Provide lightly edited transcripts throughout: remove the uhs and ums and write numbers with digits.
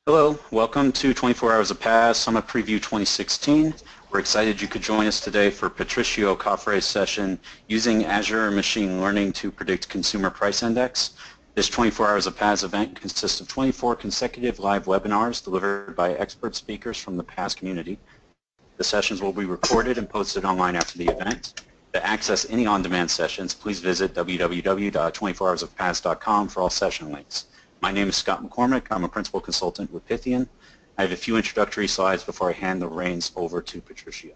Hello, welcome to 24 Hours of PaaS Summit Preview 2016. We're excited you could join us today for Patricio Coffre's session, Using Azure Machine Learning to Predict Consumer Price Index. This 24 Hours of PaaS event consists of 24 consecutive live webinars delivered by expert speakers from the PaaS community. The sessions will be recorded and posted online after the event. To access any on-demand sessions, please visit www.24hoursofpaas.com for all session links. My name is Scott McCormick. I'm a principal consultant with Pythian. I have a few introductory slides before I hand the reins over to Patricio.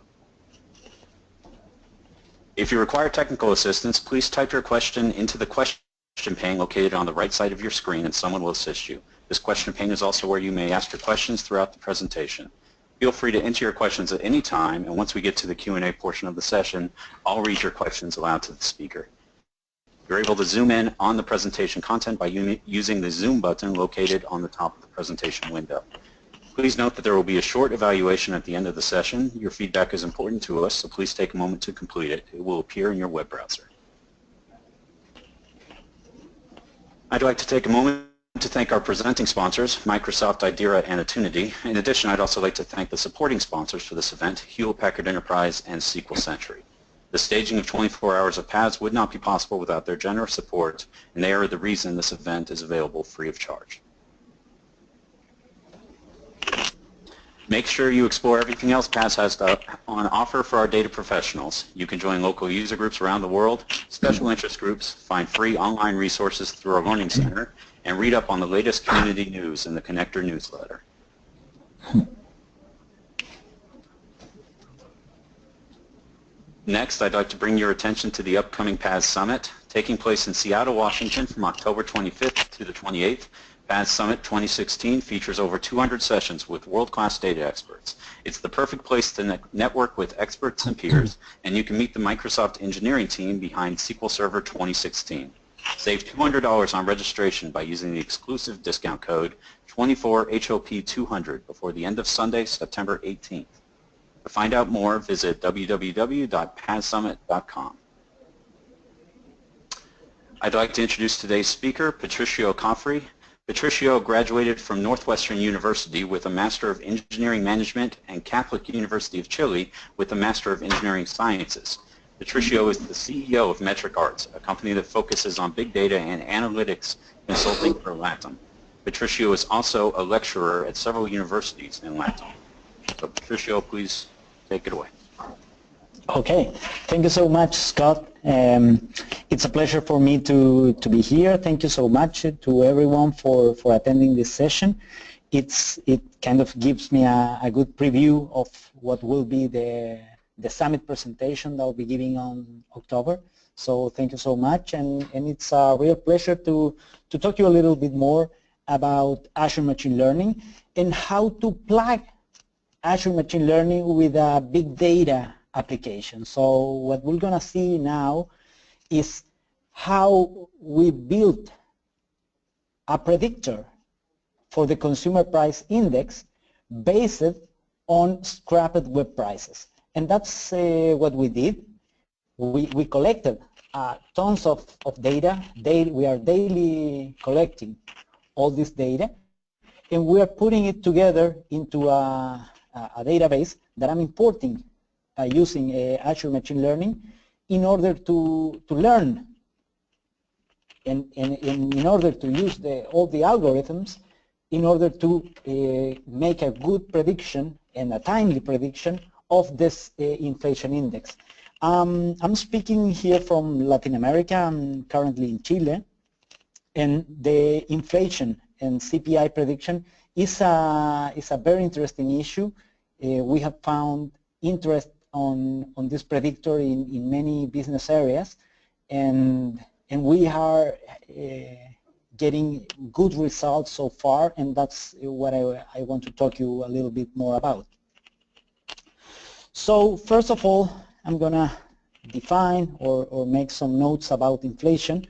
If you require technical assistance, please type your question into the question pane located on the right side of your screen and someone will assist you. This question pane is also where you may ask your questions throughout the presentation. Feel free to enter your questions at any time, and once we get to the Q&A portion of the session, I'll read your questions aloud to the speaker. You're able to zoom in on the presentation content by using the Zoom button located on the top of the presentation window. Please note that there will be a short evaluation at the end of the session. Your feedback is important to us, so please take a moment to complete it. It will appear in your web browser. I'd like to take a moment to thank our presenting sponsors, Microsoft, Idera, and Attunity. In addition, I'd also like to thank the supporting sponsors for this event, Hewlett-Packard Enterprise and SQL Century. The staging of 24 Hours of PaaS would not be possible without their generous support, and they are the reason this event is available free of charge. Make sure you explore everything else PaaS has on offer for our data professionals. You can join local user groups around the world, special interest groups, find free online resources through our Learning Center, and read up on the latest community news in the Connector newsletter. Next, I'd like to bring your attention to the upcoming PaaS Summit, taking place in Seattle, Washington from October 25th to the 28th. PaaS Summit 2016 features over 200 sessions with world-class data experts. It's the perfect place to network with experts and peers, and you can meet the Microsoft engineering team behind SQL Server 2016. Save $200 on registration by using the exclusive discount code 24HOP200 before the end of Sunday, September 18th. To find out more, visit www.paassummit.com. I'd like to introduce today's speaker, Patricio Coffre. Patricio graduated from Northwestern University with a Master of Engineering Management and Catholic University of Chile with a Master of Engineering Sciences. Patricio is the CEO of Metric Arts, a company that focuses on big data and analytics consulting for LATAM. Patricio is also a lecturer at several universities in LATAM. So Patricio, please take it away. Okay, thank you so much, Scott. It's a pleasure for me to be here. Thank you so much to everyone for attending this session. It kind of gives me a good preview of what will be the summit presentation that I'll be giving on October. So thank you so much, and it's a real pleasure to talk to you a little bit more about Azure Machine Learning and how to plug Azure Machine Learning with a big data application. So what we're going to see now is how we built a predictor for the consumer price index based on scrapped web prices. And that's what we did. We collected tons of data. We are daily collecting all this data, and we are putting it together into a database that I'm importing using Azure Machine Learning in order to learn and in order to use all the algorithms in order to make a good prediction and a timely prediction of this inflation index. I'm speaking here from Latin America. I'm currently in Chile, and the inflation and CPI prediction is a very interesting issue. We have found interest on this predictor in many business areas, and we are getting good results so far, and that's what I want to talk to you a little bit more about. So first of all, I'm going to define or make some notes about inflation.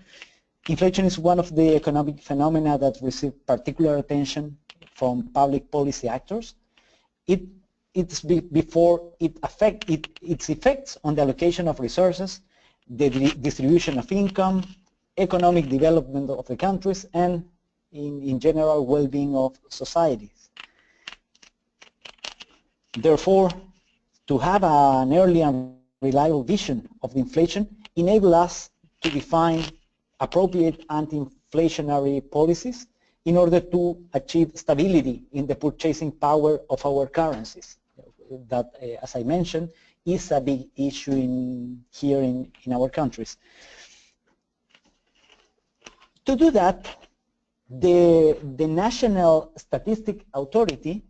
Inflation is one of the economic phenomena that receive particular attention from public policy actors. Its effects on the allocation of resources, the distribution of income, economic development of the countries, and in general well-being of societies. Therefore, to have an early and reliable vision of the inflation enable us to define appropriate anti-inflationary policies in order to achieve stability in the purchasing power of our currencies. That, as I mentioned, is a big issue here in our countries. To do that, the National Statistic Authority,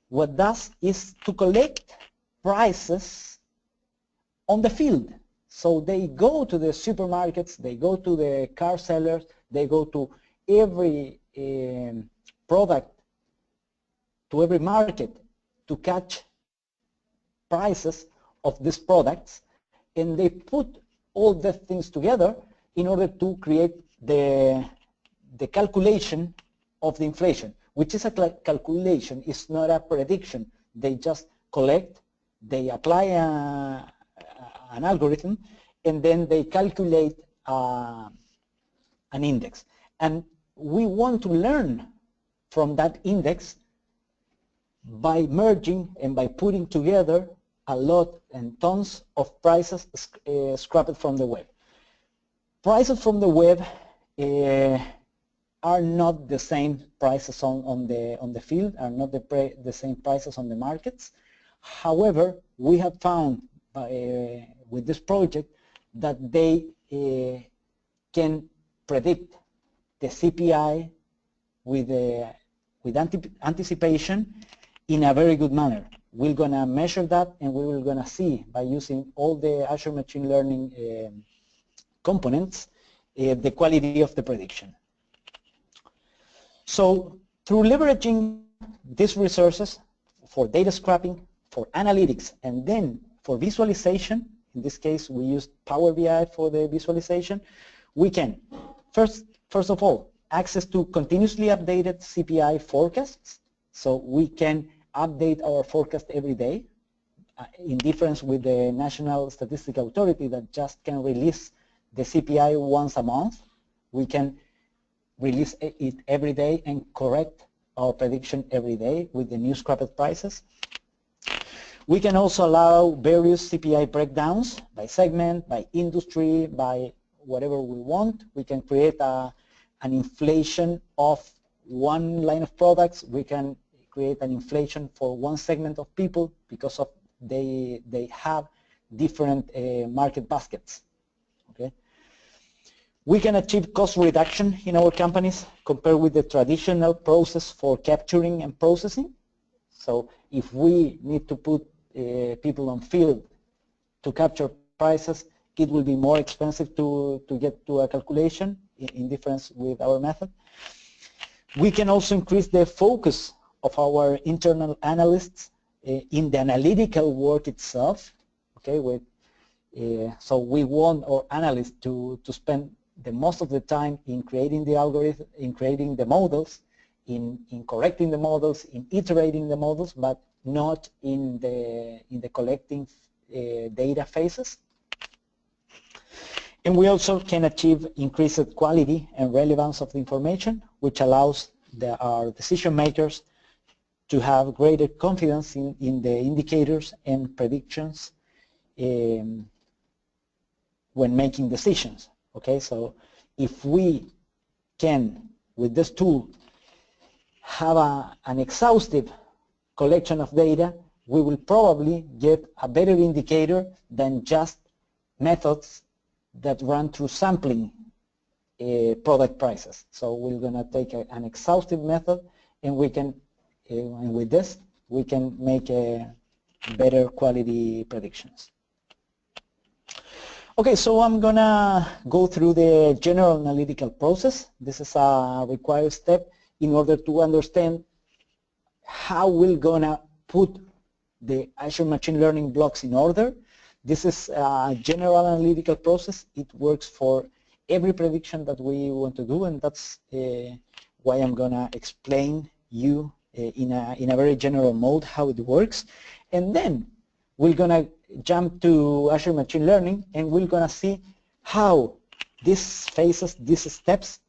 what does is to collect prices on the field. So they go to the supermarkets, they go to the car sellers, they go to every product, to every market to catch prices of these products, and they put all the things together in order to create the calculation of the inflation, which is a calculation, it's not a prediction. They just collect, they apply an algorithm, and then they calculate an index. And we want to learn from that index by merging and by putting together a lot and tons of prices scrapped from the web. Prices from the web are not the same prices on the field, are not the same prices on the markets. However, we have found with this project that they can predict the CPI with anticipation in a very good manner. We're going to measure that, and we will going to see by using all the Azure machine learning components the quality of the prediction. So through leveraging these resources for data scrapping, for analytics, and then for visualization, in this case we used Power BI for the visualization, we can first of all access to continuously updated CPI forecasts. So we can update our forecast every day, in difference with the National Statistical Authority that just can release the CPI once a month. We can release it every day and correct our prediction every day with the new scrapped prices. We can also allow various CPI breakdowns by segment, by industry, by whatever we want. We can create an inflation of one line of products. We can create an inflation for one segment of people because of they have different market baskets. Okay. We can achieve cost reduction in our companies compared with the traditional process for capturing and processing. So if we need to put people on field to capture prices, it will be more expensive to get to a calculation in difference with our method. We can also increase the focus of our internal analysts in the analytical work itself. Okay, so we want our analysts to spend the most of the time in creating the algorithm, in creating the models, in correcting the models, in iterating the models, but not in the collecting data phases. And we also can achieve increased quality and relevance of the information, which allows our decision makers to have greater confidence in the indicators and predictions when making decisions. Okay, so if we can, with this tool, have an exhaustive collection of data, we will probably get a better indicator than just methods that run through sampling product prices. So we're going to take an exhaustive method, and we can, and with this, we can make better quality predictions. Okay, so I'm going to go through the general analytical process. This is a required step in order to understand how we're going to put the Azure machine learning blocks in order. This is a general analytical process. It works for every prediction that we want to do, and that's why I'm going to explain you in a very general mode how it works. And then we're going to jump to Azure Machine Learning, and we're going to see how these phases, these steps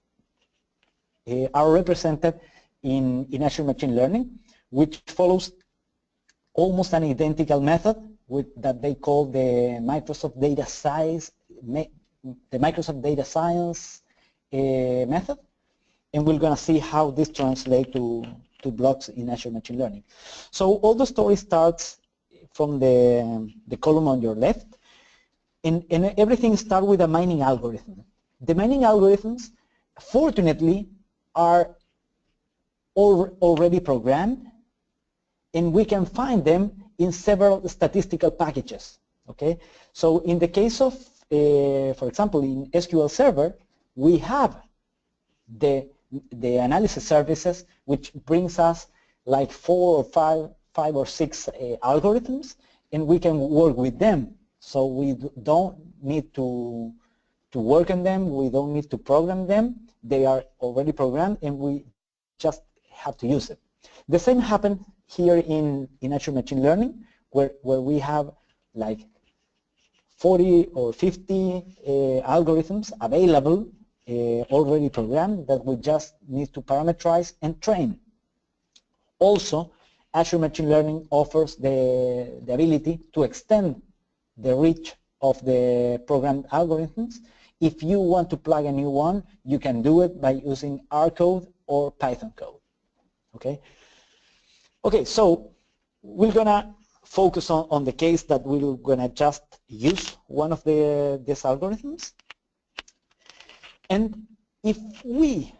are represented in Azure Machine Learning, which follows almost an identical method that they call the Microsoft Data Science, method, and we're going to see how this translates to blocks in Azure Machine Learning. So all the story starts from the column on your left, and everything starts with a mining algorithm. The mining algorithms, fortunately, are already programmed, and we can find them in several statistical packages. Okay, so in the case of, for example, in SQL Server, we have the analysis services, which brings us like 4 or 5 or 6 algorithms, and we can work with them. So we don't need to work on them. We don't need to program them. They are already programmed, and we just have to use it. The same happened here in Azure Machine Learning, where we have like 40 or 50 algorithms available, already programmed, that we just need to parameterize and train. Also, Azure Machine Learning offers the ability to extend the reach of the programmed algorithms. If you want to plug a new one, you can do it by using R code or Python code. Okay. Okay, so we're gonna focus on the case that we're gonna just use one of these algorithms. And if we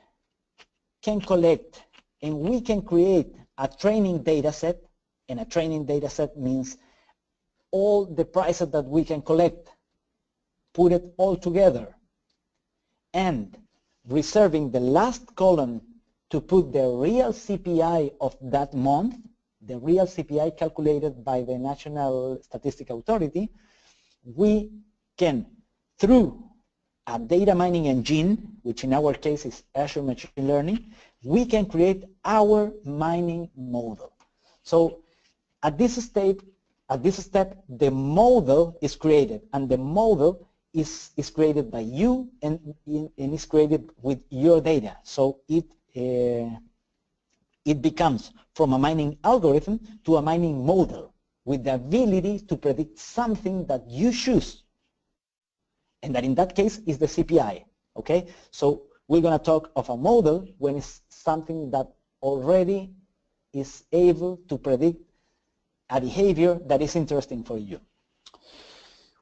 can collect and we can create a training data set, and a training data set means all the prices that we can collect, put it all together, and reserving the last column to put the real CPI of that month, the real CPI calculated by the National Statistical Authority, we can, through a data mining engine, which in our case is Azure Machine Learning, we can create our mining model. So at this step, the model is created, and the model is created by you, and is created with your data. So it becomes from a mining algorithm to a mining model with the ability to predict something that you choose, and that in that case is the CPI. Okay, so we're going to talk of a model when it's something that already is able to predict a behavior that is interesting for you.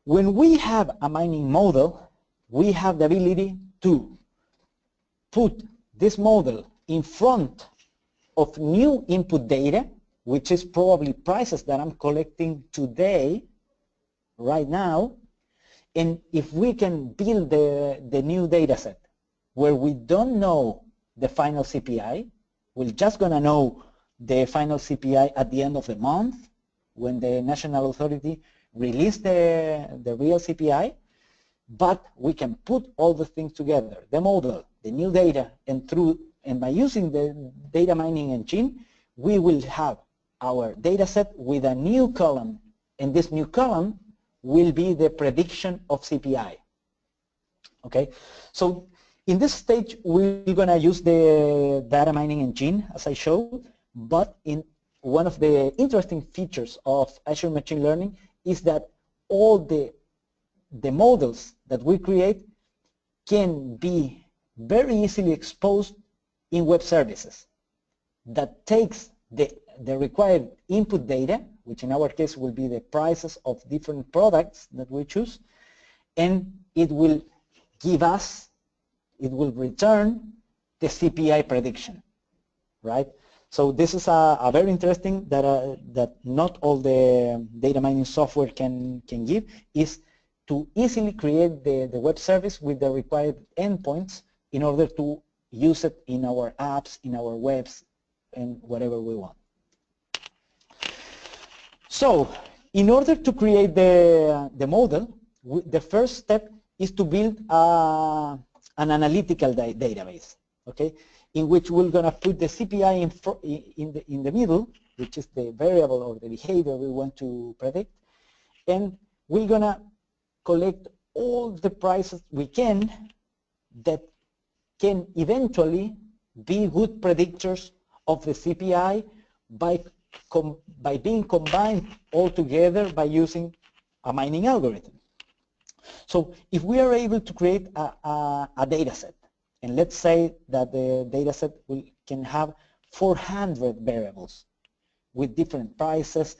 When we have a mining model, we have the ability to put this model in front of new input data, which is probably prices that I'm collecting today, right now. And if we can build the new data set where we don't know the final CPI, we're just going to know the final CPI at the end of the month when the national authority release the real CPI, but we can put all the things together, the model, the new data, and by using the data mining engine, we will have our data set with a new column, and this new column will be the prediction of CPI. Okay, so in this stage, we're going to use the data mining engine, as I showed, but in one of the interesting features of Azure Machine Learning is that all the models that we create can be very easily exposed in web services that takes the required input data, which in our case will be the prices of different products that we choose, and it will give us, it will return the CPI prediction, right? So this is a very interesting that not all the data mining software can give, is to easily create the web service with the required endpoints in order to use it in our apps, in our webs, and whatever we want. So in order to create the model, the first step is to build an analytical database, okay, in which we're going to put the CPI in the middle, which is the variable or the behavior we want to predict, and we're going to collect all the prices we can that can eventually be good predictors of the CPI by by being combined all together by using a mining algorithm. So if we are able to create a data set, and let's say that the data set can have 400 variables with different prices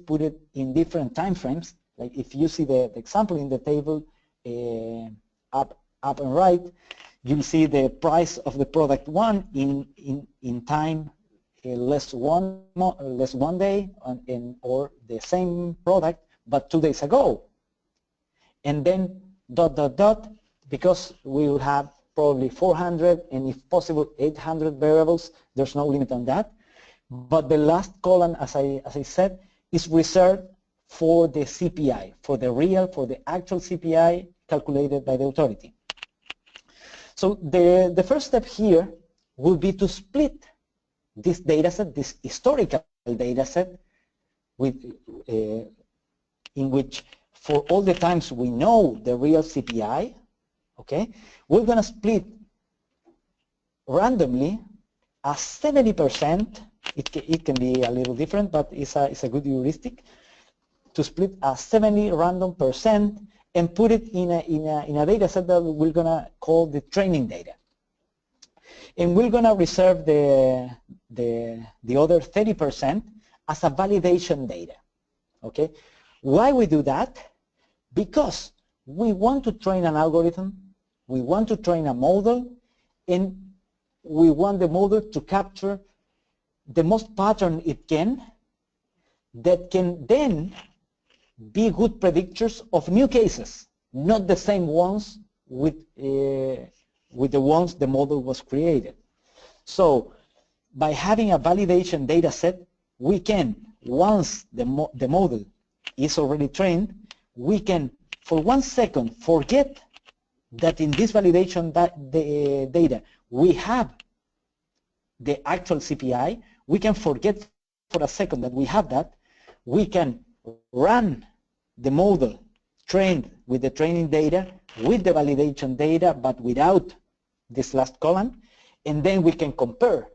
put it in different time frames. Like if you see the example in the table up and right, you'll see the price of the product 1 in time less one day, or the same product but 2 days ago. And then ... because we will have probably 400 and if possible 800 variables. There's no limit on that. But the last column, as I said, is reserved for the CPI, for the actual CPI calculated by the authority. So the first step here will be to split this data set, this historical data set, in which for all the times we know the real CPI, okay, we're going to split randomly a 70%. It can be a little different, but it's a good heuristic to split a 70 random percent and put it in a data set that we're going to call the training data. And we're going to reserve the other 30% as a validation data. Okay? Why we do that? Because we want to train an algorithm, we want to train a model, and we want the model to capture the most pattern it can, that can then be good predictors of new cases, not the same ones with the ones the model was created. So by having a validation data set, we can, once the model is already trained, we can for 1 second forget that in this validation data we have the actual CPI. We can forget for a second that we have that. We can run the model trained with the training data, with the validation data, but without this last column, and then we can compare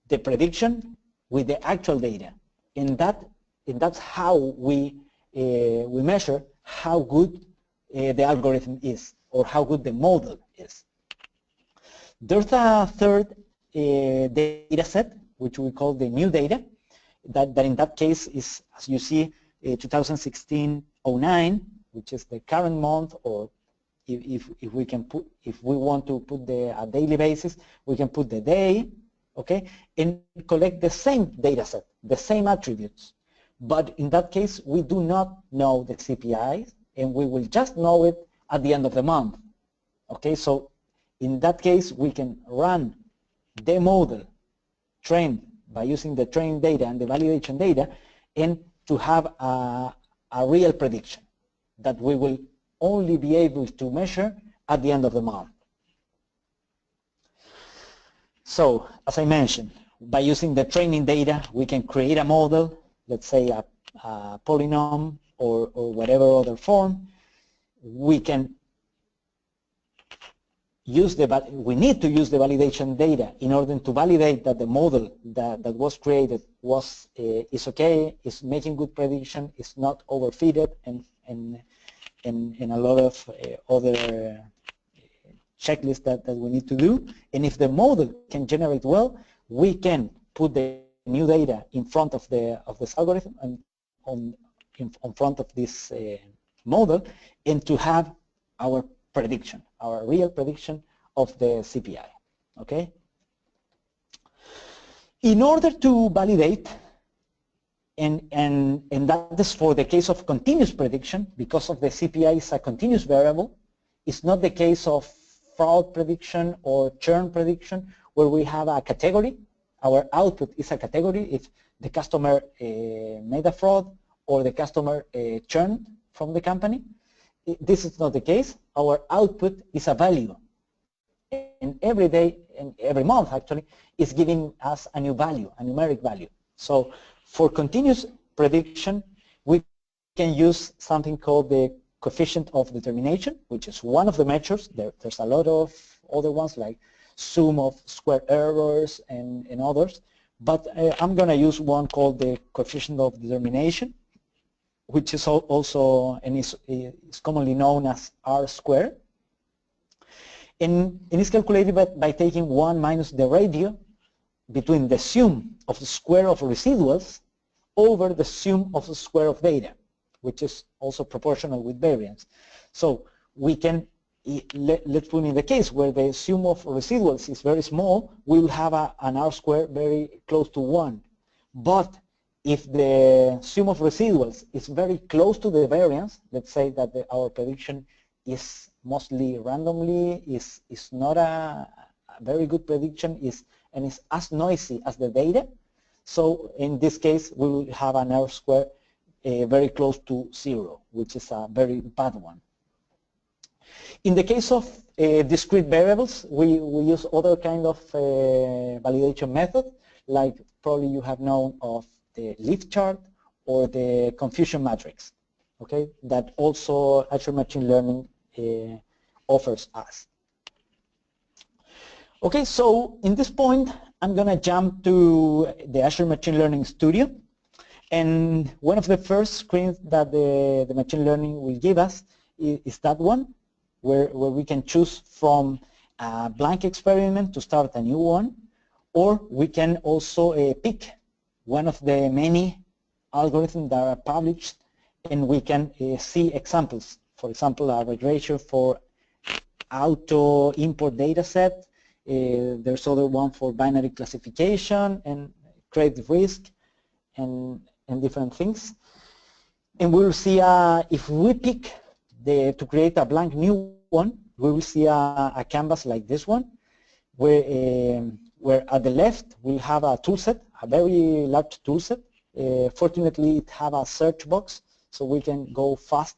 the prediction with the actual data. And that's how we measure how good the algorithm is, or how good the model is. There's a third data set, which we call the new data, that in that case is, as you see, 2016-09, which is the current month, or if we want to put a daily basis, we can put the day, okay, and collect the same data set, the same attributes. But in that case, we do not know the CPI, and we will just know it at the end of the month. Okay, so in that case, we can run the model trained by using the training data and the validation data, and to have a real prediction that we will only be able to measure at the end of the month. So, as I mentioned, by using the training data, we can create a model, let's say a polynomial or whatever other form. We can we need to use the validation data in order to validate that the model that was created is okay, is making good prediction, is not overfitted, and a lot of other checklists that we need to do. And if the model can generate well, we can put the new data in front of this algorithm and in front of this model, and to have our prediction, our real prediction of the CPI. Okay? In order to validate, and that is for the case of continuous prediction, because of the CPI is a continuous variable. It's not the case of fraud prediction or churn prediction, where we have a category. Our output is a category if the customer made a fraud or the customer churned from the company. This is not the case. Our output is a value, and every day and every month actually is giving us a new value, a numeric value. So for continuous prediction, we can use something called the coefficient of determination, which is one of the measures. There's a lot of other ones like sum of square errors and others, but I'm going to use one called the coefficient of determination, which is also and is commonly known as R squared. And it's calculated by taking 1 minus the ratio between the sum of the square of residuals over the sum of the square of data, which is also proportional with variance. So we can, let's put in the case where the sum of residuals is very small, we will have an R squared very close to 1. But if the sum of residuals is very close to the variance, let's say that our prediction is mostly randomly, is not a very good prediction, and is as noisy as the data. So in this case, we will have an R squared very close to 0, which is a very bad one. In the case of discrete variables, we use other kind of validation method, like probably you have known of the lift chart or the confusion matrix, okay, that also Azure Machine Learning offers us. Okay, so in this point, I'm going to jump to the Azure Machine Learning Studio. And one of the first screens that the machine learning will give us is that one, where we can choose from a blank experiment to start a new one, or we can also pick one of the many algorithms that are published, and we can see examples. For example, a regression for auto import data set. There's other one for binary classification and credit risk and different things. And we'll see if we pick to create a blank new one, we will see a canvas like this one, where at the left we'll have a toolset, a very large toolset. Fortunately, it have a search box, so we can go fast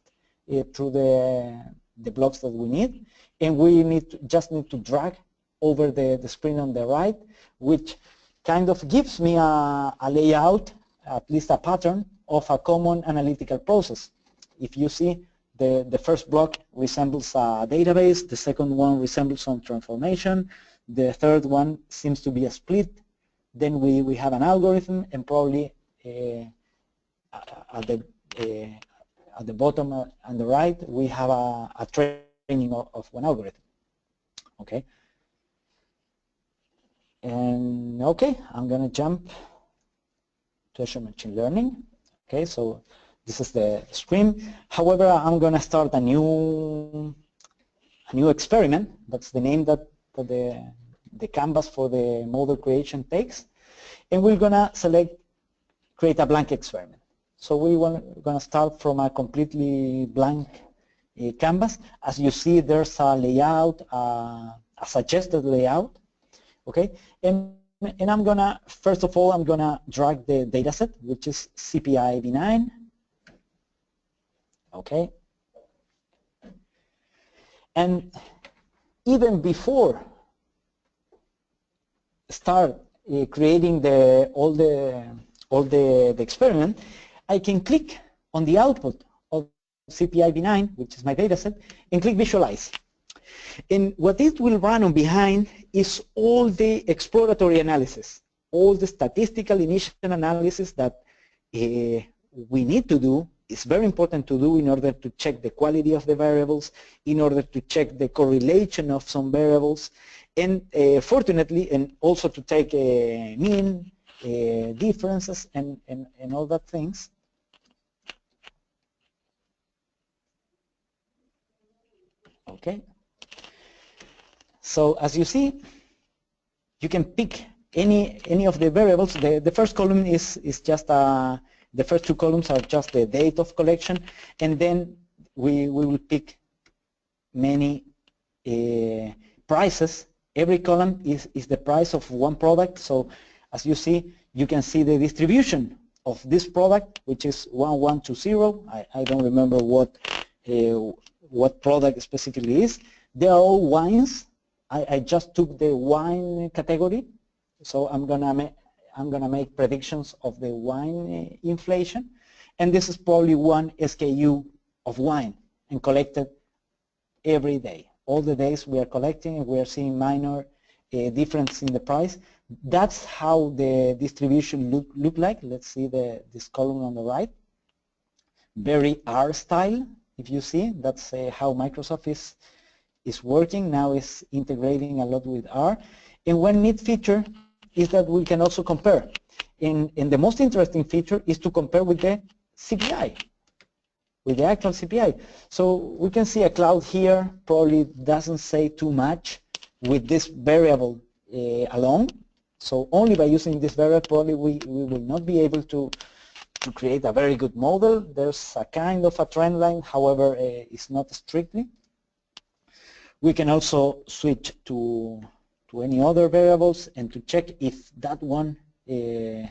through the blocks that we need. And we just need to drag over the screen on the right, which kind of gives me a layout, at least a pattern of a common analytical process. If you see, the first block resembles a database, the second one resembles some transformation, the third one seems to be a split, then we have an algorithm, and probably at the bottom and the right we have a training of one algorithm. Okay. And okay, I'm going to jump to Azure Machine Learning. Okay, so this is the screen. However, I'm going to start a new experiment. That's the name that the canvas for the model creation takes. And we're going to create a blank experiment. So we're going to start from a completely blank canvas. As you see, there's a layout, a suggested layout. Okay, and I'm gonna, first of all, I'm gonna drag the data set, which is CPI-V9. Okay, and even before start creating all the experiment, I can click on the output of CPI-V9, which is my data set, and click Visualize. And what it will run on behind is all the exploratory analysis, all the statistical initial analysis that we need to do. It's very important to do in order to check the quality of the variables, in order to check the correlation of some variables, and fortunately, and also to take mean differences and all that things. Okay. So as you see, you can pick any of the variables. The first column is just the first two columns are just the date of collection, and then we will pick many prices. Every column is the price of one product. So as you see, you can see the distribution of this product, which is 1120. I don't remember what product specifically is. They are all wines. I just took the wine category, so I'm gonna make predictions of the wine inflation, and this is probably one SKU of wine and collected every day. All the days we are collecting, and we are seeing minor difference in the price. That's how the distribution look like. Let's see this column on the right. Very R style, if you see. That's how Microsoft is working. Now is integrating a lot with R. And one neat feature is that we can also compare. And the most interesting feature is to compare with the CPI, with the actual CPI. So we can see a cloud here probably doesn't say too much with this variable alone. So only by using this variable probably we will not be able to create a very good model. There's a kind of a trend line, however, it's not strictly. We can also switch to any other variables and to check if that one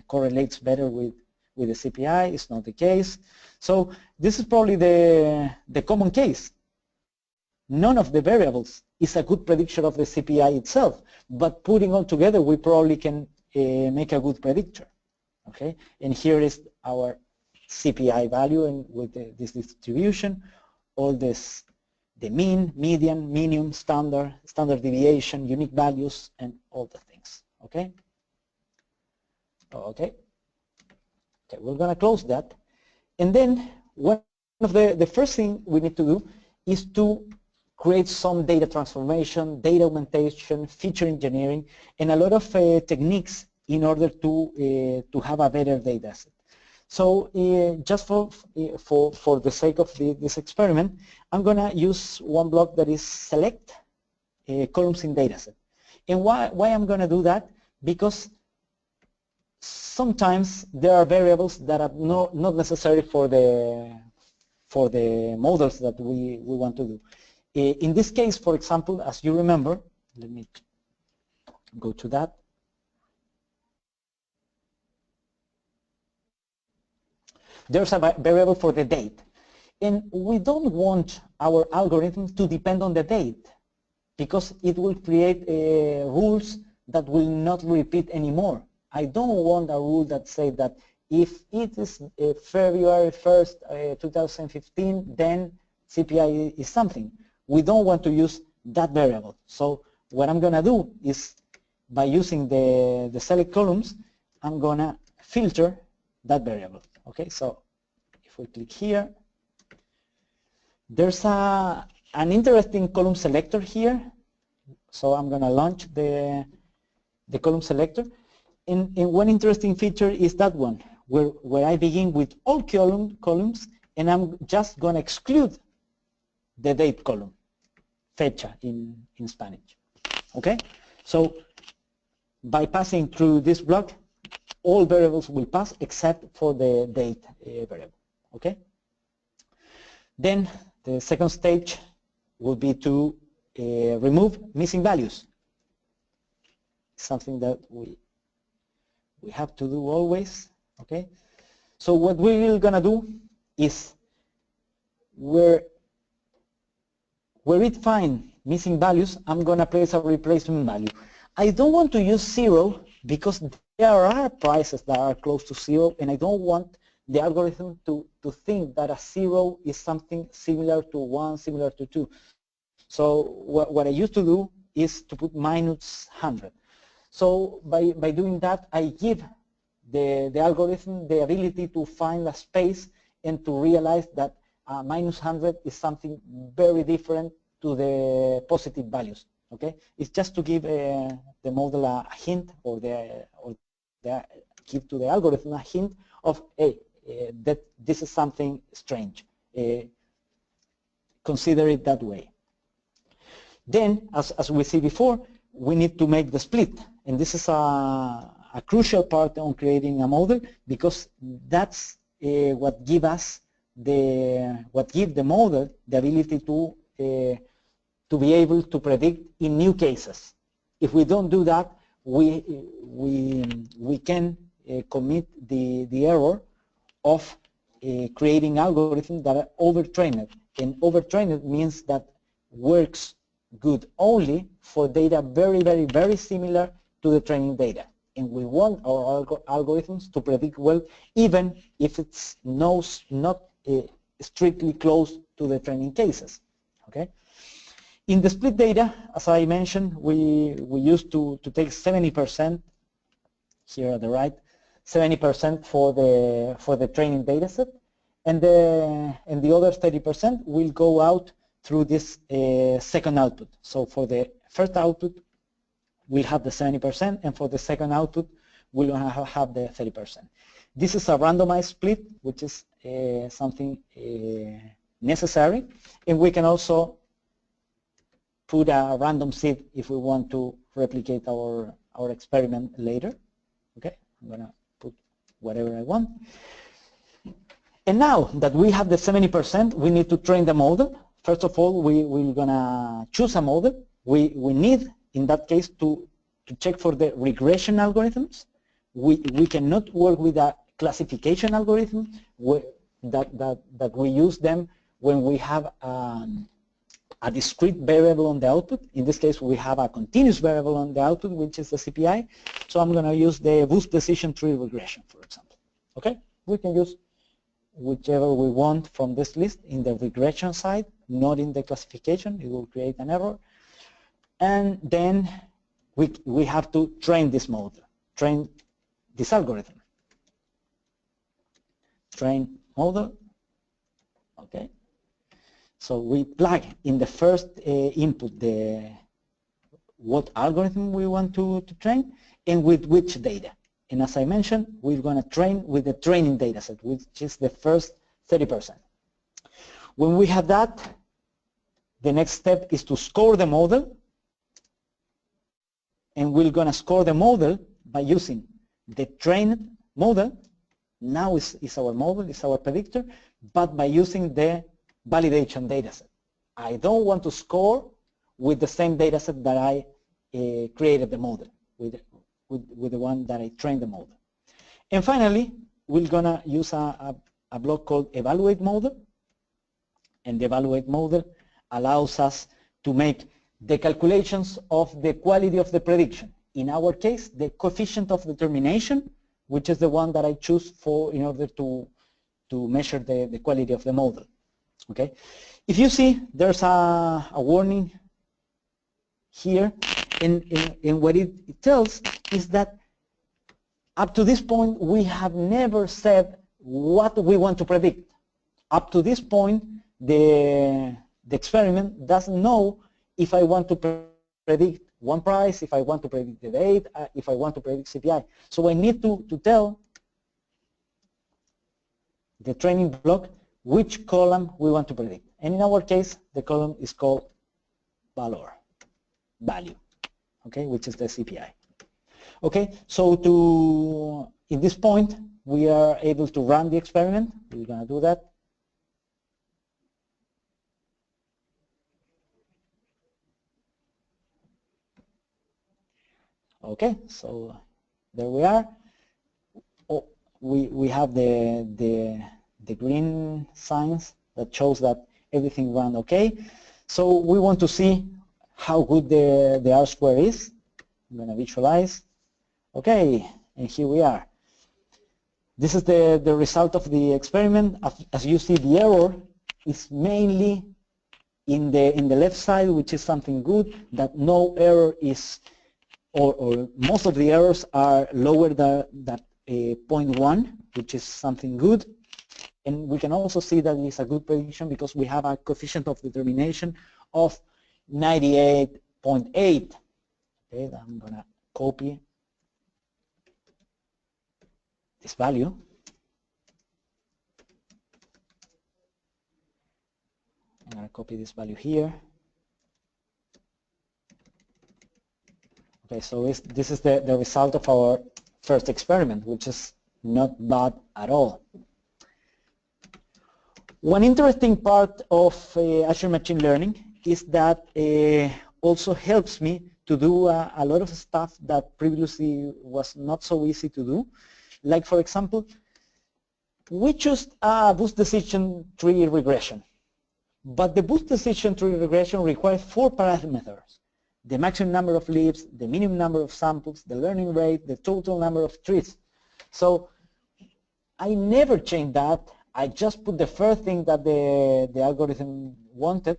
correlates better with the CPI. It's not the case. So this is probably the common case. None of the variables is a good prediction of the CPI itself, but putting all together, we probably can make a good predictor. Okay, and here is our CPI value, and with this distribution, all this, the mean, median, minimum, standard deviation, unique values, and all the things. Okay. Okay. Okay, we're gonna close that, and then one of the first thing we need to do is to create some data transformation, data augmentation, feature engineering, and a lot of techniques in order to have a better data set. So just for the sake of this experiment, I'm going to use one block that is select columns in dataset. And why I'm going to do that? Because sometimes there are variables that are not necessary for the models that we want to do. In this case, for example, as you remember, let me go to that. There's a variable for the date, and we don't want our algorithm to depend on the date because it will create rules that will not repeat anymore. I don't want a rule that says that if it is February 1st, 2015, then CPI is something. We don't want to use that variable. So what I'm going to do is, by using the select columns, I'm going to filter that variable. Okay, so if we click here, there's an interesting column selector here. So I'm going to launch the column selector. And one interesting feature is that one, where I begin with all columns, and I'm just going to exclude the date column, fecha in Spanish. Okay, so by passing through this block, all variables will pass except for the date variable. Okay. Then the second stage will be to remove missing values. Something that we have to do always. Okay. So what we're gonna do is where it finds missing values, I'm gonna place a replacement value. I don't want to use 0 because there are prices that are close to 0, and I don't want the algorithm to think that a 0 is something similar to 1, similar to 2. So what I used to do is to put -100. So by doing that, I give the algorithm the ability to find a space and to realize that -100 is something very different to the positive values. Okay, it's just to give the model a hint, or give to the algorithm a hint of, hey, that this is something strange. Consider it that way. Then, as we see before, we need to make the split, and this is a crucial part on creating a model, because that's what give the model the ability to be able to predict in new cases. If we don't do that, we can commit the error of creating algorithms that are overtrained, and overtrained means that works good only for data very, very, very similar to the training data. And we want our algorithms to predict well, even if it's not strictly close to the training cases. Okay. In the split data, as I mentioned, we used to take 70% here at the right, 70% for the training dataset, and the other 30% will go out through this second output. So for the first output, we'll have the 70%, and for the second output, we'll have the 30%. This is a randomized split, which is something necessary, and we can also put a random seed if we want to replicate our experiment later. Okay, I'm gonna put whatever I want. And now that we have the 70%, we need to train the model. First of all, we're gonna choose a model. We need, in that case, to check for the regression algorithms. We cannot work with a classification algorithm that we use them when we have a discrete variable on the output. In this case, we have a continuous variable on the output, which is the CPI. So I'm going to use the boost decision tree regression, for example. Okay, we can use whichever we want from this list in the regression side, not in the classification. It will create an error. And then we have to train this model, train this algorithm. Train model. Okay. So we plug in the first input what algorithm we want to train and with which data. And as I mentioned, we're going to train with the training data set, which is the first 30%. When we have that, the next step is to score the model. And we're going to score the model by using the trained model. Now is our model, is our predictor, but by using the validation dataset. I don't want to score with the same dataset that I created the model, with the one that I trained the model. And finally, we're going to use a block called evaluate model. And the evaluate model allows us to make the calculations of the quality of the prediction. In our case, the coefficient of determination, which is the one that I choose in order to measure the quality of the model. Okay, if you see, there's a warning here, and what it tells is that up to this point we have never said what we want to predict. Up to this point, the experiment doesn't know if I want to predict one price, if I want to predict the date, if I want to predict CPI. So I need to tell the training block which column we want to predict. And in our case, the column is called value, okay, which is the CPI. Okay, so in this point, we are able to run the experiment. We're going to do that. Okay, so there we are. Oh, we have the green signs that shows that everything ran okay. So we want to see how good the R-square is. I'm going to visualize. Okay, and here we are. This is the result of the experiment. As you see, the error is mainly in the left side, which is something good, that no error is, or most of the errors are lower than 0.1, which is something good. And we can also see that it's a good prediction because we have a coefficient of determination of 98.8. Okay, I'm going to copy this value. I'm going to copy this value here. Okay, so this is the result of our first experiment, which is not bad at all. One interesting part of Azure Machine Learning is that also helps me to do a lot of stuff that previously was not so easy to do. Like, for example, we chose a boost decision tree regression, but the boost decision tree regression requires 4 parameters: the maximum number of leaves, the minimum number of samples, the learning rate, the total number of trees. So I never changed that. I just put the first thing that the algorithm wanted,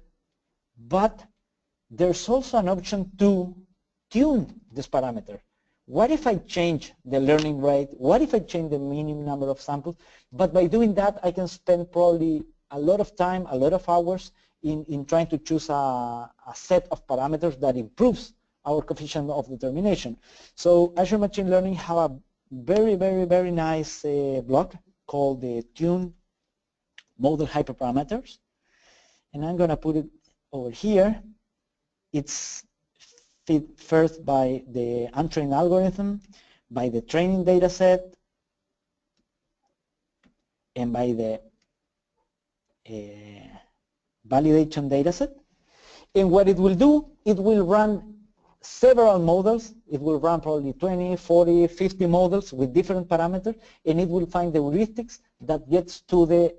but there's also an option to tune this parameter. What if I change the learning rate? What if I change the minimum number of samples? But by doing that, I can spend probably a lot of time, a lot of hours in trying to choose a set of parameters that improves our coefficient of determination. So Azure Machine Learning have a very nice block called the Tune Model Hyperparameters. And I'm going to put it over here. It's fit first by the untrained algorithm, by the training data set, and by the validation data set. And what it will do, it will run several models. It will run probably 20, 40, 50 models with different parameters, and it will find the heuristics that gets to the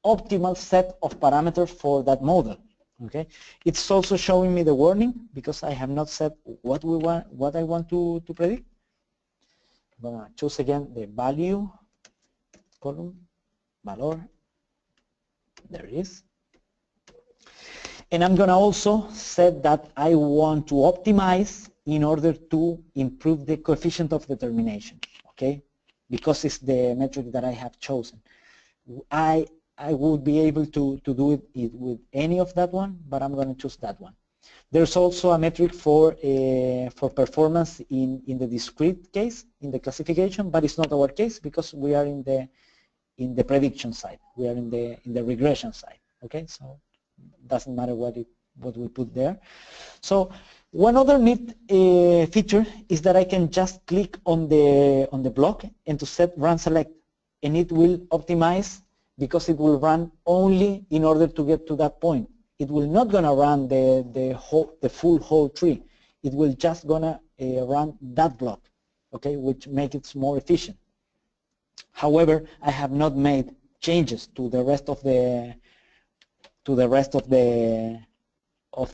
optimal set of parameters for that model. Okay, it's also showing me the warning because I have not set what I want to predict. I'm gonna choose again the value column, valor. There it is. And I'm gonna also set that I want to optimize in order to improve the coefficient of determination. Okay, because it's the metric that I have chosen. I would be able to do it with any of that one, but I'm going to choose that one. There's also a metric for performance in the discrete case, in the classification, but it's not our case because we are in the prediction side. We are in the regression side. Okay, so it doesn't matter what we put there. So one other neat feature is that I can just click on the block and to set run select, and it will optimize because it will run only in order to get to that point. It will not gonna run the full whole tree. It will just gonna run that block, okay, which makes it more efficient. However, I have not made changes to the rest of the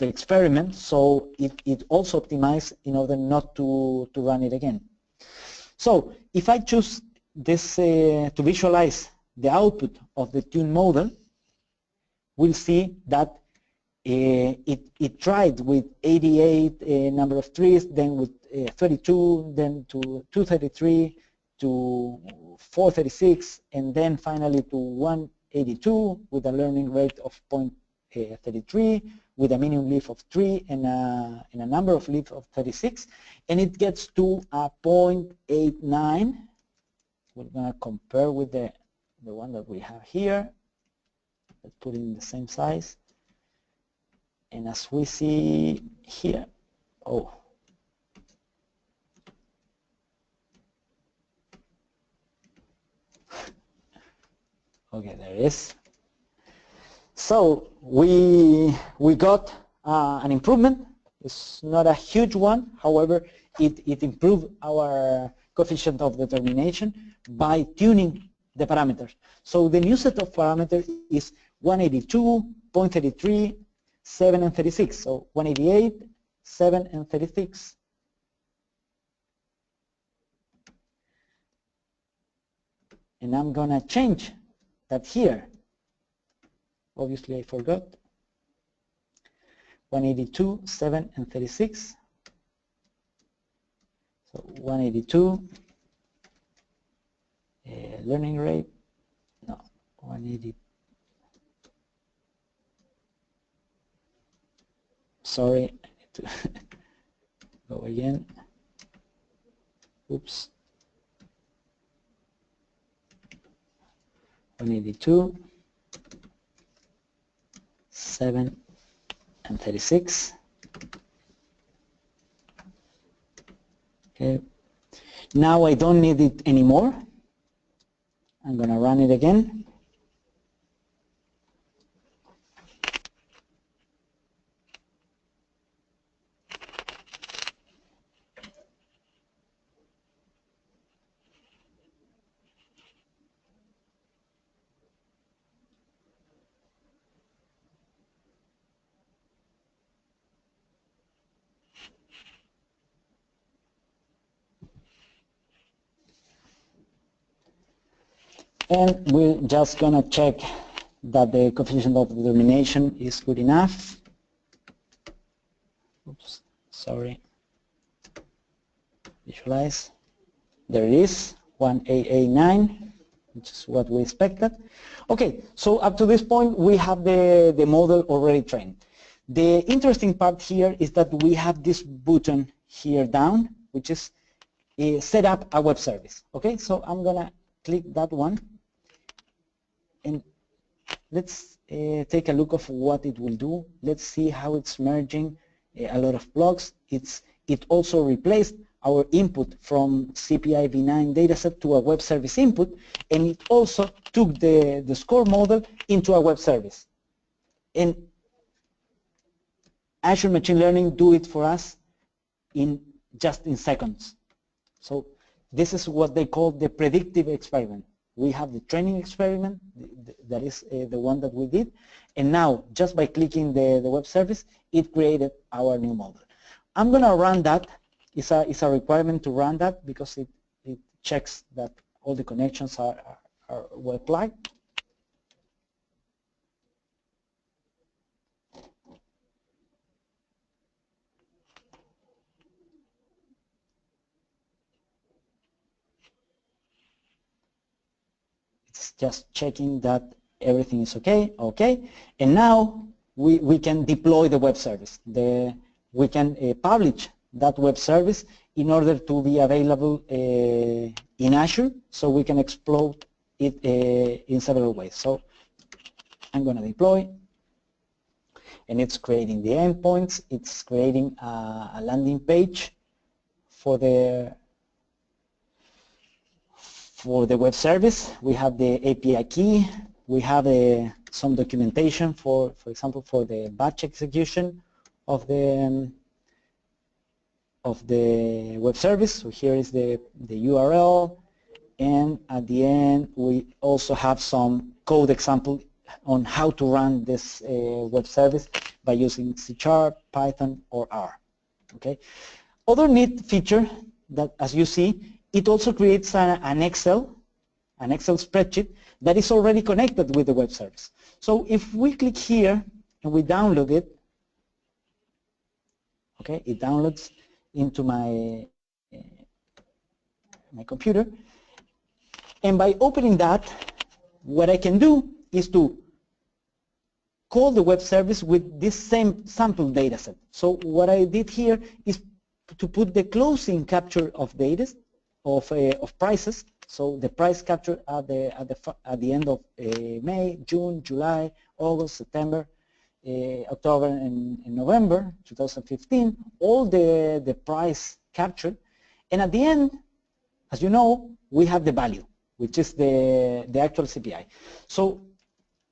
experiment, so it also optimized in order not to run it again. So if I choose this to visualize the output of the tune model, we'll see that it tried with 88 number of trees, then with 32, then to 233, to 436, and then finally to 182 with a learning rate of 0.33, with a minimum leaf of 3 and a number of leaves of 36, and it gets to a 0.89. We're going to compare with the one that we have here. Let's put it in the same size. And as we see here, oh, okay, there it is. So we got an improvement. It's not a huge one, however, it improved our coefficient of determination by tuning the parameters. So the new set of parameters is 182, 0.33, 7 and 36. So 188, 7 and 36. And I'm gonna change that here. Obviously I forgot. 182, 7 and 36. So 182 learning rate, no, 180. Sorry, I need to go again. Oops. 182, 7 and 36. Okay. Now I don't need it anymore. I'm going to run it again. And we're just going to check that the coefficient of determination is good enough. Oops, sorry. Visualize. There it is, 1889, which is what we expected. Okay, so up to this point, we have the model already trained. The interesting part here is that we have this button here down, which is set up a web service. Okay, so I'm gonna click that one, and let's take a look of what it will do. Let's see how it's merging a lot of blocks. It also replaced our input from CPI v9 dataset to a web service input, and it also took the score model into a web service. And Azure Machine Learning do it for us just in seconds. So this is what they call the predictive experiment. We have the training experiment, that is the one that we did, and now just by clicking the web service, it created our new model. I'm going to run that. It's a requirement to run that because it checks that all the connections are well plugged. It's just checking that everything is okay. And now we can deploy the web service. We can publish that web service in order to be available in Azure, so we can exploit it in several ways. So I'm going to deploy, and it's creating the endpoints. It's creating a landing page for the web service. We have the API key. We have some documentation for example, for the batch execution of the web service. So here is the URL, and at the end we also have some code example on how to run this web service by using C#, Python, or R. Okay. Other neat feature that, as you see, it also creates an Excel spreadsheet that is already connected with the web service. So if we click here and we download it, okay, it downloads into my computer, and by opening that, what I can do is to call the web service with this same sample data set. So what I did here is to put the closing capture of data of prices. So the price capture at the end of May, June, July, August, September, October, and November 2015, all the price captured, and at the end, as you know, we have the value, which is the actual CPI. So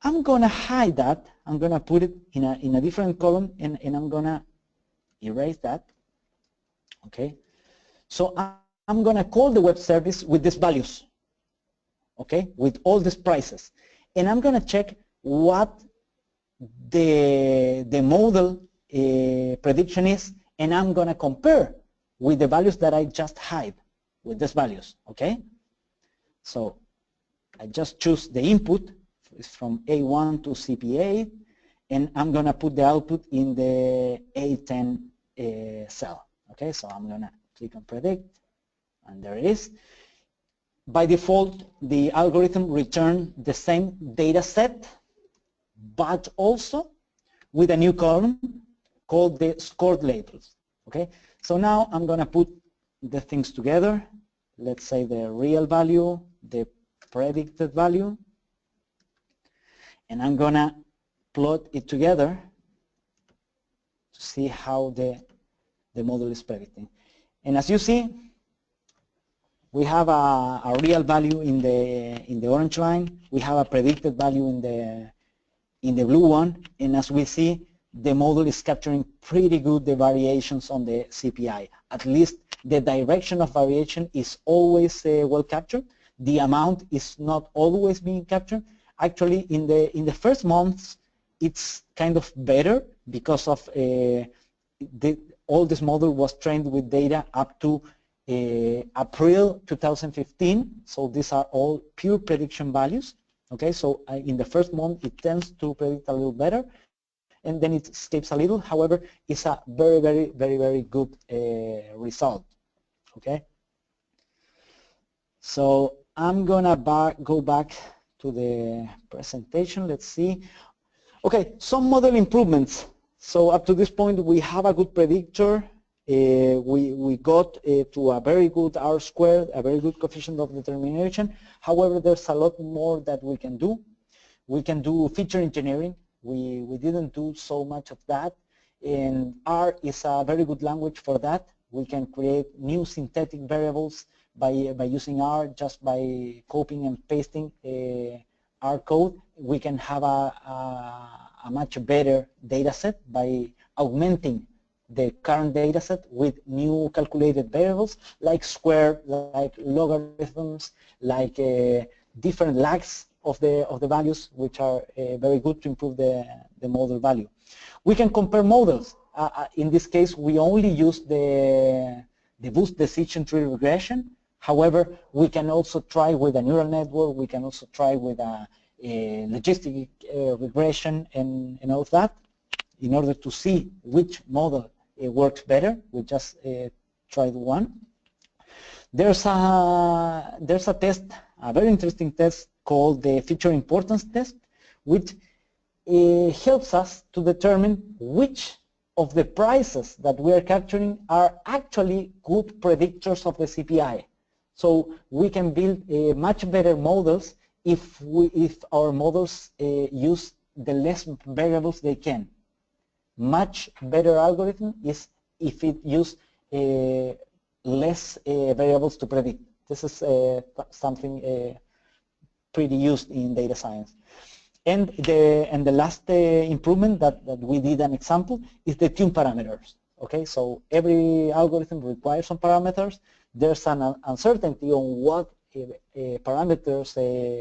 I'm going to hide that. I'm going to put it in a different column, and I'm going to erase that. Okay. So I'm going to call the web service with these values, okay, with all these prices, and I'm going to check what the model prediction is, and I'm going to compare with the values that I just hide with these values. Okay. So I just choose the input. It's from A1 to CP8, and I'm going to put the output in the A10 cell. Okay, so I'm going to click on predict, and there it is. By default, the algorithm returns the same data set, but also with a new column called the scored labels. Okay, so now I'm going to put the things together. Let's say the real value, the predicted value, and I'm going to plot it together to see how the model is predicting. And as you see, we have a real value in the orange line. We have a predicted value in the blue one, and as we see, the model is capturing pretty good the variations on the CPI. At least the direction of variation is always well captured. The amount is not always being captured. Actually, in the first months, it's kind of better because of all this model was trained with data up to April 2015. So these are all pure prediction values. Okay, so in the first month, it tends to predict a little better, and then it escapes a little. However, it's a very, very, very, very good result. okay? So I'm gonna go back to the presentation. Let's see. Okay, some model improvements. So up to this point, we have a good predictor. We got to a very good R-squared, a very good coefficient of determination. However, there's a lot more that we can do. We can do feature engineering. We didn't do so much of that. And R is a very good language for that. We can create new synthetic variables by using R, just by copying and pasting R code. We can have a much better data set by augmenting the current data set with new calculated variables like square, like logarithms, like different lags of the values, which are very good to improve the model value. We can compare models. In this case, we only use the boost decision tree regression. However, we can also try with a neural network. We can also try with a logistic regression and all of that in order to see which model works better. We just tried one. There's a test, a very interesting test called the feature importance test, which helps us to determine which of the prices that we are capturing are actually good predictors of the CPI. So we can build much better models if our models use the less variables they can. Much better algorithm is if it use less variables to predict. This is something pretty used in data science. And the last improvement that we did an example is the tune parameters. Okay, so every algorithm requires some parameters. There's an uncertainty on what parameters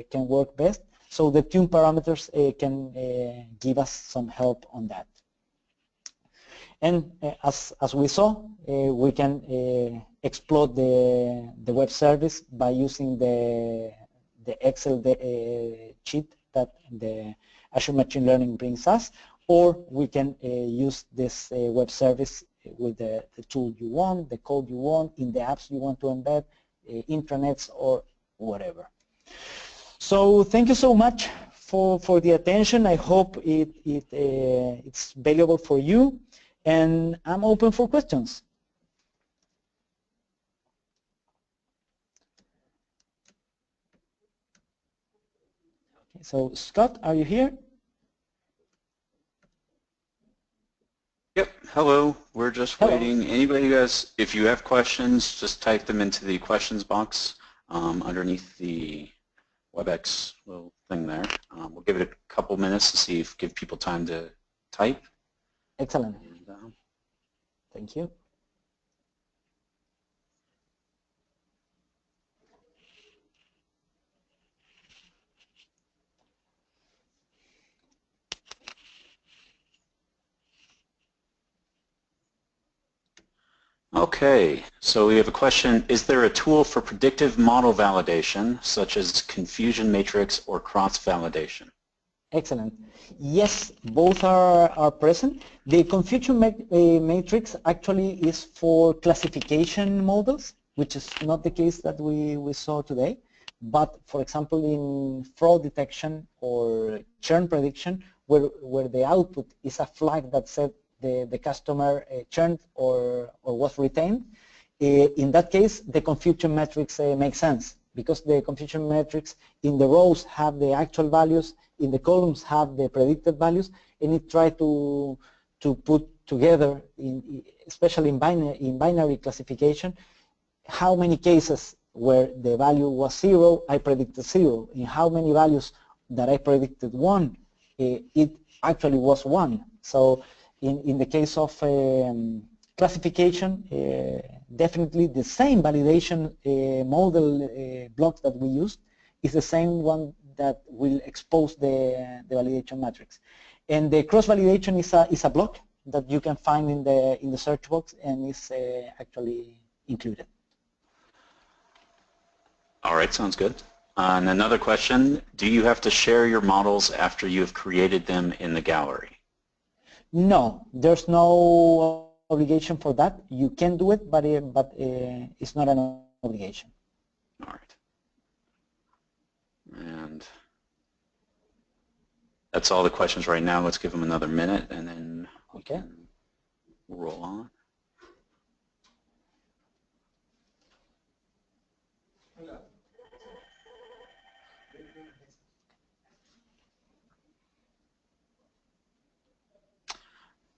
can work best. So the tune parameters can give us some help on that. And as we saw, we can exploit the web service by using the Excel sheet that the Azure Machine Learning brings us, or we can use this web service with the tool you want, the code you want, in the apps you want to embed, intranets or whatever. So thank you so much for the attention. I hope it's valuable for you, and I'm open for questions. Okay, so Scott, are you here? Yep, hello. We're just waiting. Anybody guys, if you have questions, just type them into the questions box underneath the WebEx little thing there. We'll give it a couple minutes to see if give people time to type. Excellent. And, thank you. Okay, so we have a question. Is there a tool for predictive model validation, such as confusion matrix or cross-validation? Excellent. Yes, both are present. The confusion matrix actually is for classification models, which is not the case that we saw today. But for example, in fraud detection or churn prediction, where the output is a flag that said the customer churned or was retained, in that case, the confusion matrix makes sense, because the confusion matrix in the rows have the actual values, in the columns have the predicted values, and it tries to put together, especially in binary classification, how many cases where the value was 0, I predicted 0. In how many values that I predicted 1, it actually was 1. So in the case of classification, definitely the same validation model blocks that we used is the same one that will expose the validation matrix. And the cross-validation is a block that you can find in the search box and is actually included. All right, sounds good. And another question, do you have to share your models after you have created them in the gallery? No, there's no obligation for that. You can do it, but it's not an obligation. All right. And that's all the questions right now. Let's give them another minute, and then we can roll on.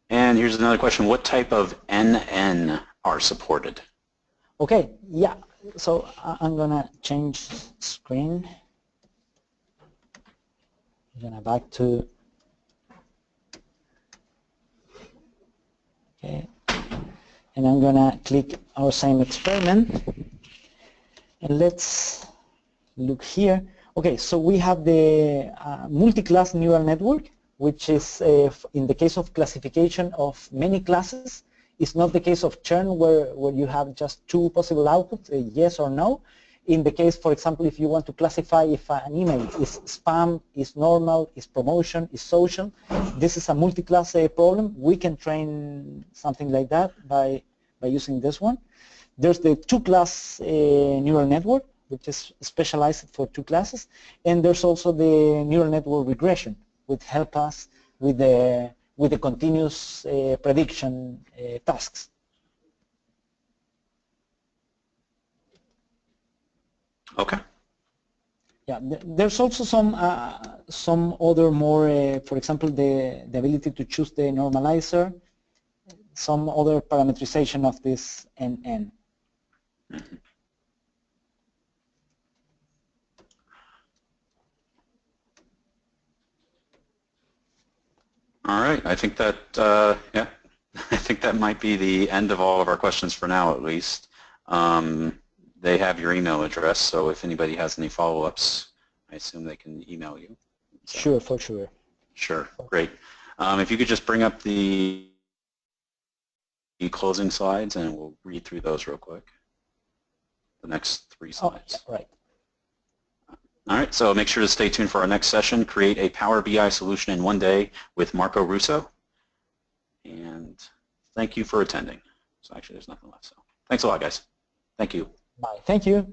And here's another question. What type of NN are supported? Okay, yeah. So I'm going to change screen. I'm going to back to, okay. And I'm going to click our same experiment. And let's look here. Okay, so we have the multi-class neural network, which is, in the case of classification of many classes, it's not the case of churn where you have just two possible outputs, a yes or no. In the case, for example, if you want to classify if an email is spam, is normal, is promotion, is social, this is a multi-class problem. We can train something like that by using this one. There's the two-class neural network, which is specialized for two classes, and there's also the neural network regression, which help us with the continuous prediction tasks. Okay. Yeah, there's also some other more, for example, the ability to choose the normalizer, some other parameterization of this NN. Mm-hmm. All right, I think that, yeah, I think that might be the end of all of our questions for now, at least. They have your email address, so if anybody has any follow-ups, I assume they can email you. So, sure, for sure. Sure, great. If you could just bring up the closing slides, and we'll read through those real quick. The next 3 slides. Oh, yeah, right. All right, so make sure to stay tuned for our next session, Create a Power BI Solution in One Day with Marco Russo. And thank you for attending. So actually, there's nothing left. So thanks a lot, guys. Thank you. Bye. Thank you.